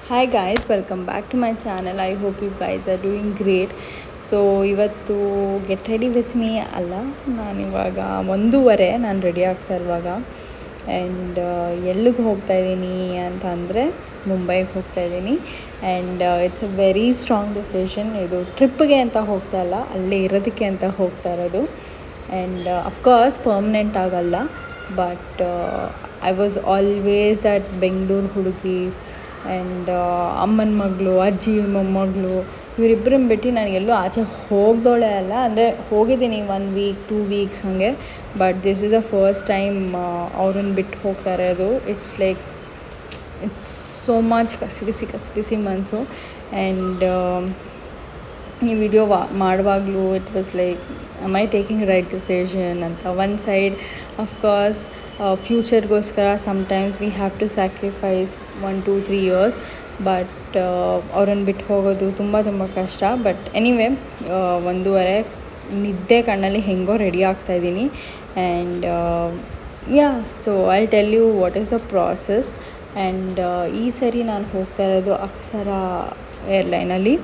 Hi guys, welcome back to my channel. I hope you guys are doing great. So ಇವತ್ತು get ready with me ಅಲ್ಲ, ನಾನಿವಾಗ 1:30 ನಾನು ready ಆಗ್ತಾ ಇರುವಾಗ. And ಎಲ್ಲಿಗೆ ಹೋಗ್ತಾಯಿದ್ದೀನಿ ಅಂತ ಅಂದರೆ ಮುಂಬೈಗೆ ಹೋಗ್ತಾಯಿದ್ದೀನಿ. And it's a very strong decision. ಇದು ಟ್ರಿಪ್ಗೆ ಅಂತ ಹೋಗ್ತಾ ಇಲ್ಲ, ಅಲ್ಲೇ ಇರೋದಕ್ಕೆ ಅಂತ ಹೋಗ್ತಾ ಇರೋದು. ಆ್ಯಂಡ್ ಅಫ್ಕೋರ್ಸ್ ಪರ್ಮನೆಂಟ್ ಆಗಲ್ಲ, but I was always that Bengaluru ಹುಡುಗಿ ಆ್ಯಂಡ್ ಅಮ್ಮನ ಮಗಳು, ಅಜ್ಜಿ ಮೊಮ್ಮಗಳು, ಇವರಿಬ್ಬರನ್ನ ಬಿಟ್ಟು ನಾನು ಎಲ್ಲೂ ಆಚೆ ಹೋಗ್ದೋಳೆ ಅಲ್ಲ. ಅಂದರೆ ಹೋಗಿದ್ದೀನಿ 1 ವೀಕ್ 2 ವೀಕ್ಸ್ ಹಾಗೆ, but this is the first time ಅವ್ರನ್ನ ಬಿಟ್ಟು ಹೋಗ್ತಾ ಇರೋದು. ಇಟ್ಸ್ ಸೋ ಮಚ್ ಕಸಿ ಮನಸ್ಸು. ಆ್ಯಂಡ್ ಈ ವಿಡಿಯೋ ಮಾಡುವಾಗಲೂ it was like am I taking right decision ಅಂತ. ಒನ್ ಸೈಡ್ ಅಫ್ಕೋರ್ಸ್ ಫ್ಯೂಚರ್ಗೋಸ್ಕರ sometimes we have to sacrifice 1-2-3 years, but ಅವ್ರನ್ನ ಬಿಟ್ಟು ಹೋಗೋದು ತುಂಬ ಕಷ್ಟ. ಬಟ್ ಎನಿವೇ 1:30 ನಿದ್ದೆ ಕಣ್ಣಲ್ಲಿ ಹೆಂಗೋ ರೆಡಿ ಆಗ್ತಾಯಿದ್ದೀನಿ. And so I tell you what is the process. And ಈ ಸರಿ ನಾನು ಹೋಗ್ತಾ ಇರೋದು ಅಕ್ಸರ ಏರ್ಲೈನಲ್ಲಿ.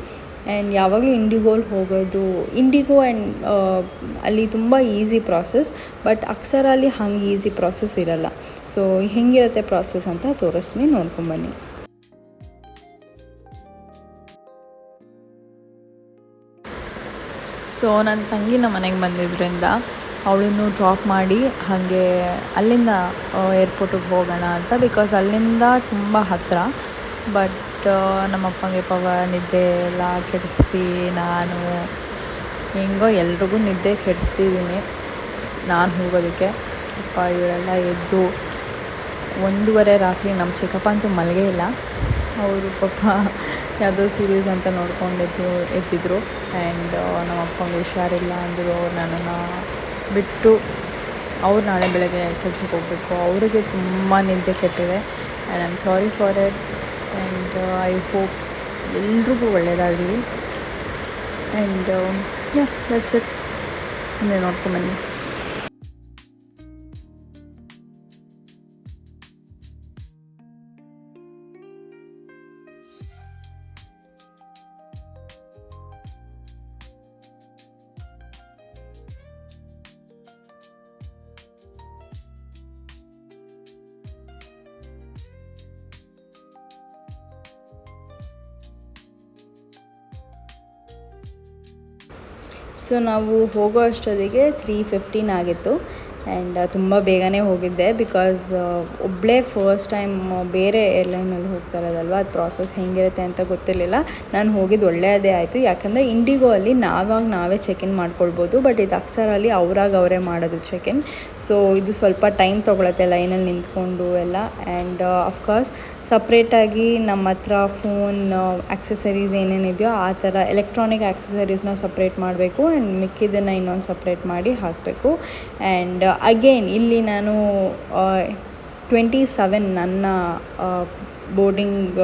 ಆ್ಯಂಡ್ ಯಾವಾಗಲೂ ಇಂಡಿಗೋಲ್ಲಿ ಹೋಗೋದು. ಇಂಡಿಗೋ ಆ್ಯಂಡ್ ಅಲ್ಲಿ ತುಂಬ ಈಸಿ ಪ್ರಾಸೆಸ್, ಬಟ್ ಅಕ್ಸರಲ್ಲಿ ಹಂಗೆ ಈಸಿ ಪ್ರಾಸೆಸ್ ಇರಲ್ಲ. ಸೊ ಹೆಂಗಿರುತ್ತೆ ಪ್ರಾಸೆಸ್ ಅಂತ ತೋರಿಸ್ತೀನಿ, ನೋಡ್ಕೊಂಬನ್ನಿ. ಸೊ ನನ್ನ ತಂಗಿ ನಮ್ಮ ಮನೆಗೆ ಬಂದಿದ್ದರಿಂದ ಅವಳನ್ನು ಡ್ರಾಪ್ ಮಾಡಿ ಹಾಗೆ ಅಲ್ಲಿಂದ ಏರ್ಪೋರ್ಟಿಗೆ ಹೋಗೋಣ ಅಂತ. ಬಿಕಾಸ್ ಅಲ್ಲಿಂದ ತುಂಬ ಹತ್ತಿರ. ಬಟ್ ನಮ್ಮಪ್ಪಂಗೆ ನಿದ್ದೆ ಎಲ್ಲ ಕೆಡಿಸಿ ನಾನು ಹೆಂಗೋ ಎಲ್ರಿಗೂ ನಿದ್ದೆ ಕೆಡಿಸ್ತಿದ್ದೀನಿ ನಾನು ಹೋಗೋದಕ್ಕೆ. ಇವರೆಲ್ಲ ಎದ್ದು 1:30 ರಾತ್ರಿ ನಮ್ಮ ಚಿಕ್ಕಪ್ಪ ಅಂತೂ ಮಲಗೇ ಇಲ್ಲ. ಅವರು ಯಾವುದೋ ಸೀರೀಸ್ ಅಂತ ಎದ್ದಿದ್ರು. ಆ್ಯಂಡ್ ನಮ್ಮಪ್ಪಂಗೆ ಹುಷಾರಿಲ್ಲ ಅಂದರು. ನನ್ನನ್ನು ಬಿಟ್ಟು ಅವ್ರು ನಾಳೆ ಬೆಳಗ್ಗೆ ಕೆಲ್ಸಕ್ಕೆ ಹೋಗಬೇಕು. ಅವರಿಗೆ ತುಂಬ ನಿದ್ದೆ ಕೆಟ್ಟಿದೆ. And I am sorry for it. And I hope ಎಲ್ರಿಗೂ ಒಳ್ಳೆಯದಾಗಲಿ. And that's it. ನೋಡ್ಕೊಂಬನ್ನಿ. ಸೊ ನಾವು ಹೋಗೋ ಅಷ್ಟೊತ್ತಿಗೆ 3:15 ಆಗಿತ್ತು. ಆ್ಯಂಡ್ ತುಂಬ ಬೇಗನೆ ಹೋಗಿದ್ದೆ. ಬಿಕಾಸ್ ಒಬ್ಬಳೇ ಫಸ್ಟ್ ಟೈಮ್ ಬೇರೆ ಏರ್ಲೈನಲ್ಲಿ ಹೋಗ್ತಾ ಇರೋದಲ್ವ, ಅದು ಪ್ರಾಸೆಸ್ ಹೆಂಗಿರುತ್ತೆ ಅಂತ ಗೊತ್ತಿರಲಿಲ್ಲ. ನಾನು ಹೋಗಿದ್ದು ಒಳ್ಳೆಯದೇ ಆಯಿತು. ಯಾಕಂದರೆ ಇಂಡಿಗೋ ಅಲ್ಲಿ ನಾವೇ ಚೆಕ್-ಇನ್ ಮಾಡ್ಕೊಳ್ಬೋದು, ಬಟ್ ಇದು ಅಕ್ಸರಲ್ಲಿ ಅವರೇ ಮಾಡೋದು ಚೆಕ್-ಇನ್. ಸೊ ಇದು ಸ್ವಲ್ಪ ಟೈಮ್ ತೊಗೊಳತ್ತೆ ಲೈನಲ್ಲಿ ನಿಂತ್ಕೊಂಡು ಎಲ್ಲ. ಆ್ಯಂಡ್ ಅಫ್ಕೋರ್ಸ್ ಸಪ್ರೇಟಾಗಿ ನಮ್ಮ ಹತ್ರ ಫೋನ್ ಆಕ್ಸೆಸರೀಸ್ ಏನೇನಿದೆಯೋ ಆ ಥರ ಎಲೆಕ್ಟ್ರಾನಿಕ್ ಆಕ್ಸೆಸರೀಸ್ನ ಸಪ್ರೇಟ್ ಮಾಡಬೇಕು. ಆ್ಯಂಡ್ ಮಿಕ್ಕಿದ್ದನ್ನು ಇನ್ನೊಂದು ಸಪ್ರೇಟ್ ಮಾಡಿ ಹಾಕಬೇಕು. ಆ್ಯಂಡ್ ಅಗೇನ್ ಇಲ್ಲಿ ನಾನು 27 ನನ್ನ ಬೋರ್ಡಿಂಗ್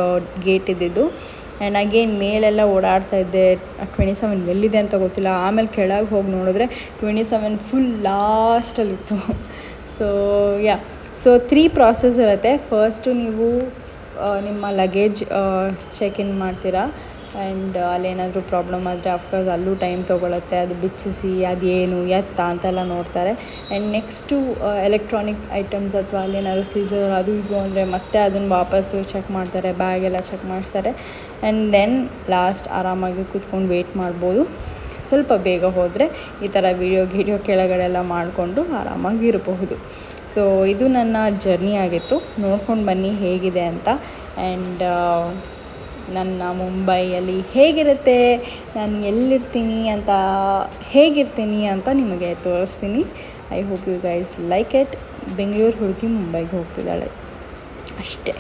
ಗೇಟ್ ಇದ್ದಿದ್ದು. ಆ್ಯಂಡ್ ಅಗೇನ್ ಮೇಲೆಲ್ಲ ಓಡಾಡ್ತಾ ಇದ್ದೆ. 27 ಎಲ್ಲಿದೆ ಅಂತ ಗೊತ್ತಿಲ್ಲ. ಆಮೇಲೆ ಕೆಳಗೆ ಹೋಗಿ ನೋಡಿದ್ರೆ 27 ಫುಲ್ ಲಾಸ್ಟಲ್ಲಿತ್ತು. ಸೊ 3 ಪ್ರಾಸೆಸ್ ಇರುತ್ತೆ. ಫಸ್ಟು ನೀವು ನಿಮ್ಮ ಲಗೇಜ್ ಚೆಕ್-ಇನ್ ಮಾಡ್ತೀರಾ. ಆ್ಯಂಡ್ ಅಲ್ಲೇನಾದರೂ ಪ್ರಾಬ್ಲಮ್ ಆದರೆ ಅಫ್ಕೋರ್ಸ್ ಅಲ್ಲೂ ಟೈಮ್ ತೊಗೊಳುತ್ತೆ. ಅದು ಬಿಚ್ಚಿಸಿ ಅದೇನು ಎತ್ತ ಅಂತೆಲ್ಲ ನೋಡ್ತಾರೆ. ಆ್ಯಂಡ್ ನೆಕ್ಸ್ಟು ಎಲೆಕ್ಟ್ರಾನಿಕ್ ಐಟಮ್ಸ್ ಅಥವಾ ಅಲ್ಲೇನಾದ್ರು ಸೀಸರ್ ಅದು ಇದು ಅಂದರೆ ಮತ್ತೆ ಅದನ್ನು ವಾಪಸ್ಸು ಚೆಕ್ ಮಾಡ್ತಾರೆ. ಬ್ಯಾಗೆಲ್ಲ ಚೆಕ್ ಮಾಡಿಸ್ತಾರೆ. ಆ್ಯಂಡ್ ದೆನ್ ಲಾಸ್ಟ್ ಆರಾಮಾಗಿ ಕೂತ್ಕೊಂಡು ವೆಯ್ಟ್ ಮಾಡ್ಬೋದು. ಸ್ವಲ್ಪ ಬೇಗ ಹೋದರೆ ಈ ಥರ ವೀಡಿಯೋ ಕೆಳಗಡೆ ಎಲ್ಲ ಮಾಡಿಕೊಂಡು ಆರಾಮಾಗಿ ಇರಬಹುದು. ಸೊ ಇದು ನನ್ನ ಜರ್ನಿ ಆಗಿತ್ತು. ನೋಡ್ಕೊಂಡು ಬನ್ನಿ ಹೇಗಿದೆ ಅಂತ. ಆ್ಯಂಡ್ ನನ್ನ ಮುಂಬೈಯಲ್ಲಿ ಹೇಗಿರುತ್ತೆ, ನಾನು ಎಲ್ಲಿರ್ತೀನಿ ಅಂತ ಹೇಗಿರ್ತೀನಿ ಅಂತ ನಿಮಗೆ ತೋರಿಸ್ತೀನಿ. I hope you guys like it. Bengaluru ಹುಡುಗಿ ಮುಂಬೈಗೆ ಹೋಗ್ತಿದ್ದಾಳೆ ಅಷ್ಟೇ.